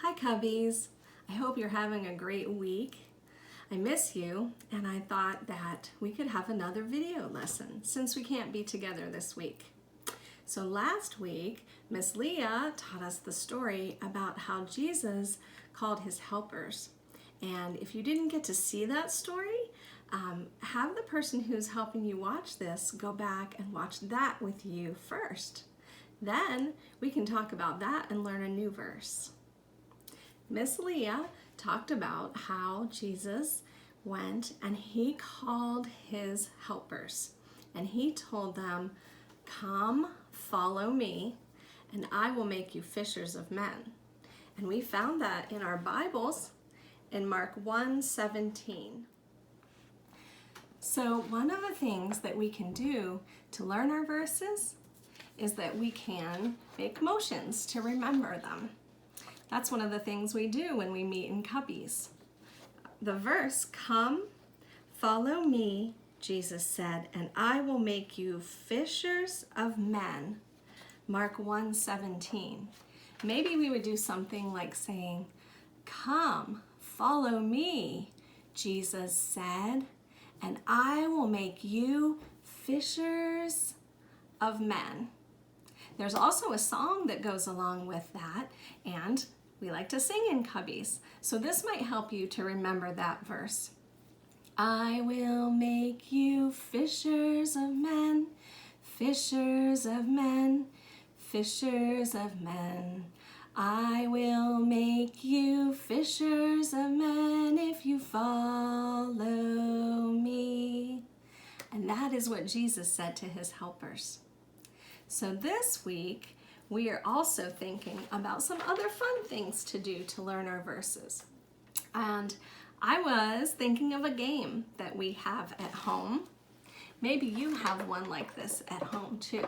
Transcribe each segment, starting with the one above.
Hi Cubbies, I hope you're having a great week. I miss you and I thought that we could have another video lesson since we can't be together this week. So last week, Miss Leah taught us the story about how Jesus called his helpers. And if you didn't get to see that story, have the person who's helping you watch this go back and watch that with you first. Then we can talk about that and learn a new verse. Miss Leah talked about how Jesus went and he called his helpers and he told them, "Come, follow me, and I will make you fishers of men." And we found that in our Bibles in Mark 1:17. So one of the things that we can do to learn our verses is that we can make motions to remember them. That's one of the things we do when we meet in Cubbies. The verse, "Come, follow me," Jesus said, "and I will make you fishers of men." Mark 1:17. Maybe we would do something like saying, "Come, follow me," Jesus said, "and I will make you fishers of men." There's also a song that goes along with that, and we like to sing in Cubbies. So this might help you to remember that verse. I will make you fishers of men, fishers of men, fishers of men. I will make you fishers of men if you follow me. And that is what Jesus said to his helpers. So this week, we are also thinking about some other fun things to do to learn our verses. And I was thinking of a game that we have at home. Maybe you have one like this at home too.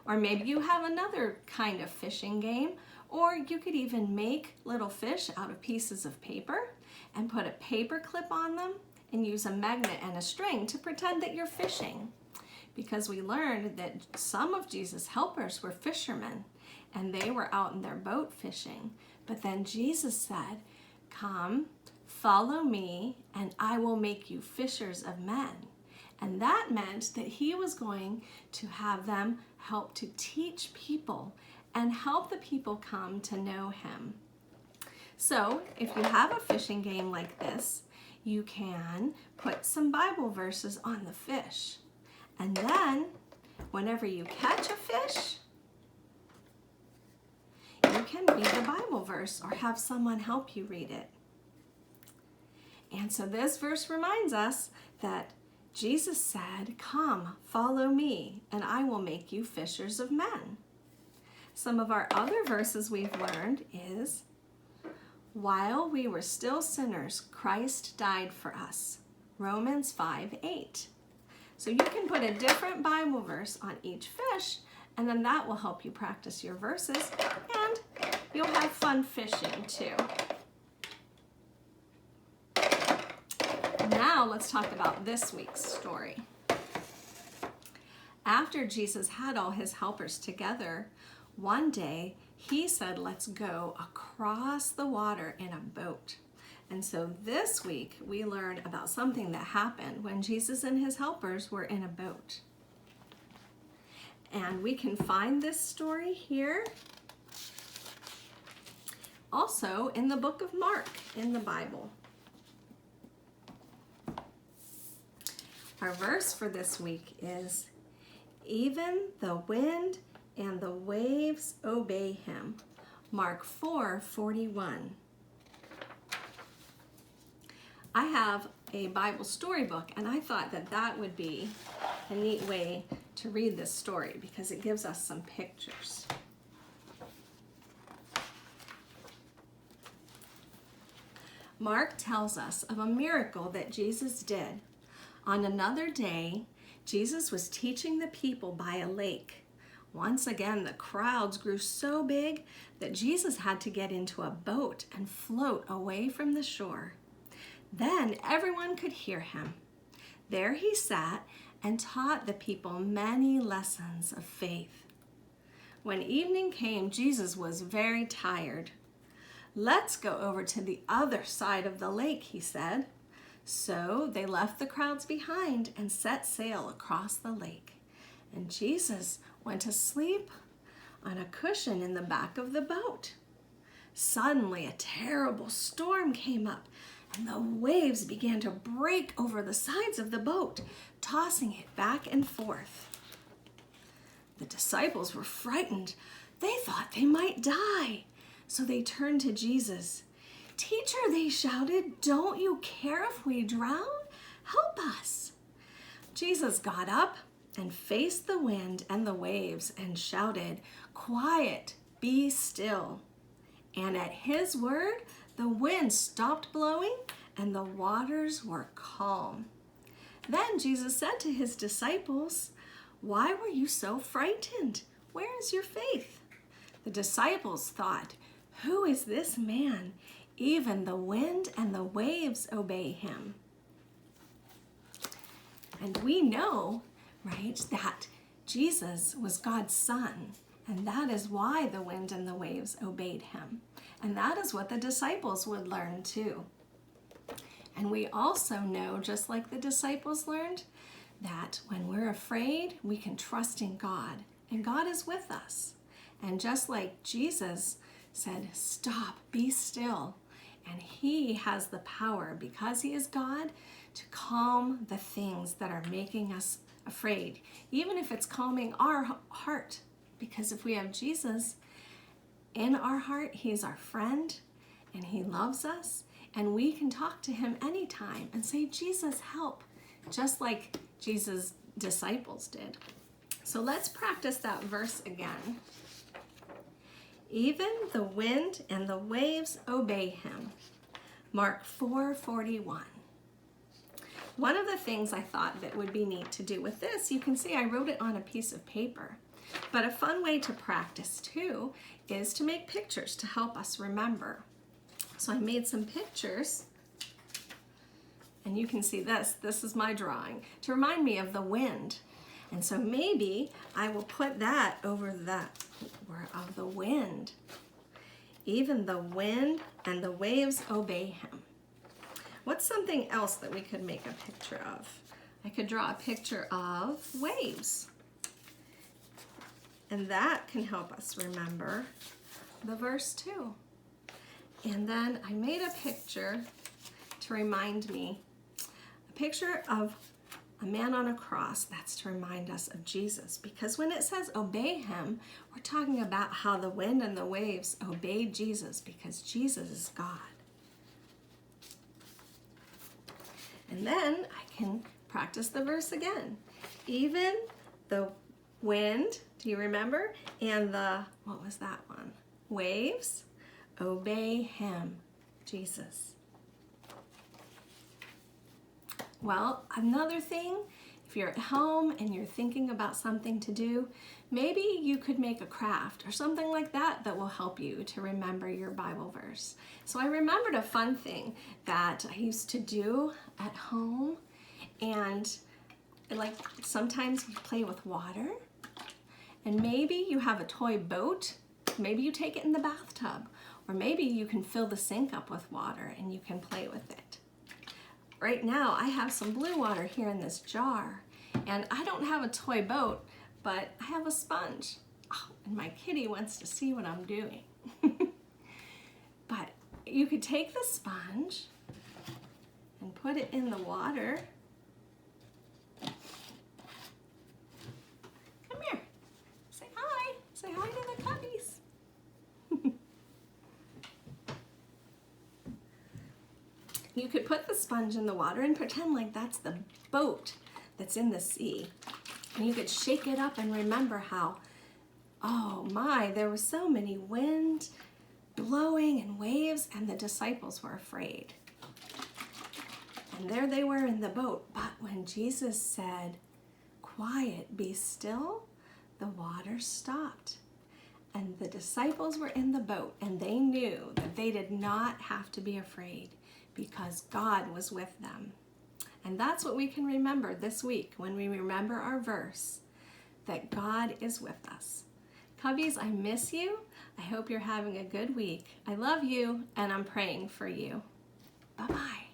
Or maybe you have another kind of fishing game, or you could even make little fish out of pieces of paper and put a paper clip on them and use a magnet and a string to pretend that you're fishing. Because we learned that some of Jesus' helpers were fishermen and they were out in their boat fishing. But then Jesus said, "Come, follow me, and I will make you fishers of men." And that meant that he was going to have them help to teach people and help the people come to know him. So if you have a fishing game like this, you can put some Bible verses on the fish. And then, whenever you catch a fish, you can read the Bible verse or have someone help you read it. And so this verse reminds us that Jesus said, "Come, follow me, and I will make you fishers of men." Some of our other verses we've learned is, "While we were still sinners, Christ died for us." Romans 5:8. So you can put a different Bible verse on each fish, and then that will help you practice your verses, and you'll have fun fishing too. Now let's talk about this week's story. After Jesus had all his helpers together, one day he said, "Let's go across the water in a boat." And so this week we learn about something that happened when Jesus and his helpers were in a boat. And we can find this story here also in the book of Mark in the Bible. Our verse for this week is, "Even the wind and the waves obey him." Mark 4:41. I have a Bible storybook, and I thought that that would be a neat way to read this story because it gives us some pictures. Mark tells us of a miracle that Jesus did. On another day, Jesus was teaching the people by a lake. Once again, the crowds grew so big that Jesus had to get into a boat and float away from the shore. Then everyone could hear him. There he sat and taught the people many lessons of faith. When evening came, Jesus was very tired. "Let's go over to the other side of the lake," he said. So they left the crowds behind and set sail across the lake. And Jesus went to sleep on a cushion in the back of the boat. Suddenly, a terrible storm came up, and the waves began to break over the sides of the boat, tossing it back and forth. The disciples were frightened. They thought they might die. So they turned to Jesus. "Teacher," they shouted, "don't you care if we drown? Help us." Jesus got up and faced the wind and the waves and shouted, "Quiet, be still." And at his word, the wind stopped blowing and the waters were calm. Then Jesus said to his disciples, "Why were you so frightened? Where is your faith?" The disciples thought, "Who is this man? Even the wind and the waves obey him." And we know, right, that Jesus was God's Son, and that is why the wind and the waves obeyed him. And that is what the disciples would learn too. And we also know, just like the disciples learned, that when we're afraid, we can trust in God, and God is with us. And just like Jesus said, "Stop, be still," and he has the power, because he is God, to calm the things that are making us afraid, even if it's calming our heart. Because if we have Jesus in our heart, he's our friend and he loves us, and we can talk to him anytime and say, "Jesus, help," just like Jesus' disciples did. So let's practice that verse again. Even the wind and the waves obey him. Mark 4:41. One of the things I thought that would be neat to do with this, you can see I wrote it on a piece of paper. But a fun way to practice too is to make pictures to help us remember. So I made some pictures, and you can see this. This is my drawing to remind me of the wind. And so maybe I will put that over that of the wind. Even the wind and the waves obey him. What's something else that we could make a picture of? I could draw a picture of waves. And that can help us remember the verse too. And then I made a picture to remind me, a picture of a man on a cross. That's to remind us of Jesus, because when it says obey him, we're talking about how the wind and the waves obeyed Jesus, because Jesus is God. And then I can practice the verse again. Even the wind, do you remember? And the, what was that one? Waves obey him, Jesus. Well, another thing, if you're at home and you're thinking about something to do, maybe you could make a craft or something like that that will help you to remember your Bible verse. So I remembered a fun thing that I used to do at home, and like sometimes you play with water, and maybe you have a toy boat, maybe you take it in the bathtub, or maybe you can fill the sink up with water and you can play with it. Right now I have some blue water here in this jar, and I don't have a toy boat, but I have a sponge. Oh, and my kitty wants to see what I'm doing. But you could take the sponge and put it in the water. Come here. Say hi. Say hi to the Cubbies. You could put the sponge in the water and pretend like that's the boat that's in the sea. And you could shake it up and remember how, oh my, there were so many wind blowing and waves, and the disciples were afraid. And there they were in the boat. But when Jesus said, "Quiet, be still," the water stopped. And the disciples were in the boat, and they knew that they did not have to be afraid, because God was with them. And that's what we can remember this week when we remember our verse, that God is with us. Cubbies, I miss you. I hope you're having a good week. I love you, and I'm praying for you. Bye-bye.